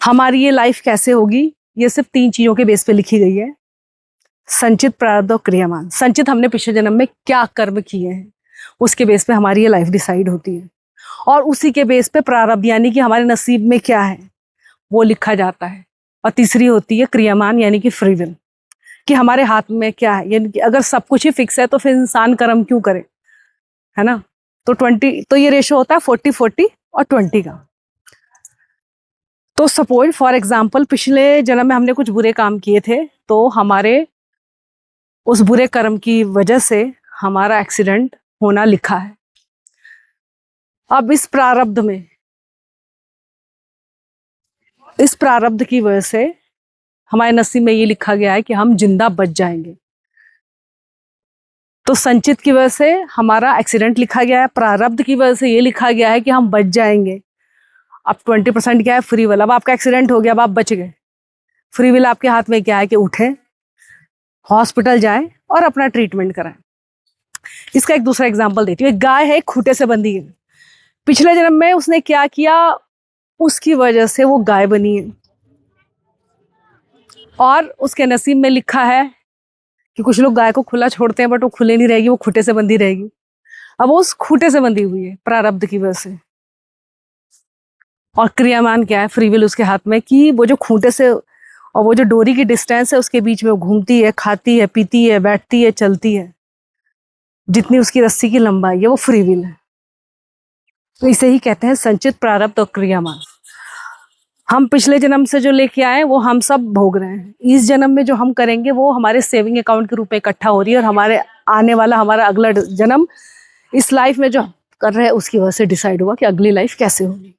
हमारी ये लाइफ कैसे होगी, ये सिर्फ 3 चीजों के बेस पे लिखी गई है। संचित, प्रारब्ध और क्रियामान। संचित हमने पिछले जन्म में क्या कर्म किए हैं, उसके बेस पे हमारी ये लाइफ डिसाइड होती है। और उसी के बेस पे प्रारब्ध, यानी कि हमारे नसीब में क्या है वो लिखा जाता है। और तीसरी होती है क्रियामान, यानी कि फ्री विल, कि हमारे हाथ में क्या है। यानी कि अगर सब कुछ ही फिक्स है तो फिर इंसान कर्म क्यों करे, है ना। तो ये रेशो होता है 40-40 और 20 का। तो सपोज फॉर एग्जाम्पल पिछले जन्म में हमने कुछ बुरे काम किए थे, तो हमारे उस बुरे कर्म की वजह से हमारा एक्सीडेंट होना लिखा है। अब इस प्रारब्ध की वजह से हमारे नसीब में ये लिखा गया है कि हम जिंदा बच जाएंगे। तो संचित की वजह से हमारा एक्सीडेंट लिखा गया है, प्रारब्ध की वजह से ये लिखा गया है कि हम बच जाएंगे। अब 20% क्या है, फ्री विल। अब आपका एक्सीडेंट हो गया, अब आप बच गए, फ्री विल आपके हाथ में क्या है कि उठें, हॉस्पिटल जाएं और अपना ट्रीटमेंट कराएं। इसका एक दूसरा एग्जांपल देती हूँ। एक गाय है, खूंटे से बंधी है। पिछले जन्म में उसने क्या किया, उसकी वजह से वो गाय बनी है। और उसके नसीब में लिखा है कि कुछ लोग गाय को खुला छोड़ते हैं, बट वो खुले नहीं रहेगी, वो खूंटे से बंधी रहेगी। अब वो उस खूंटे से बंधी हुई है प्रारब्ध की वजह से। और क्रियामान क्या है, फ्री विल उसके हाथ में, कि वो जो खूंटे से और वो जो डोरी की डिस्टेंस है उसके बीच में वो घूमती है, खाती है, पीती है, बैठती है, चलती है, जितनी उसकी रस्सी की लंबाई है वो फ्री विल है। तो इसे ही कहते हैं संचित, प्रारब्ध और क्रियामान। हम पिछले जन्म से जो लेके आए वो हम सब भोग रहे हैं। इस जन्म में जो हम करेंगे वो हमारे सेविंग अकाउंट के रूप में इकट्ठा हो रही है, और हमारे आने वाला हमारा अगला जन्म इस लाइफ में जो कर रहे हैं उसकी वजह से डिसाइड होगा कि अगली लाइफ कैसे होगी।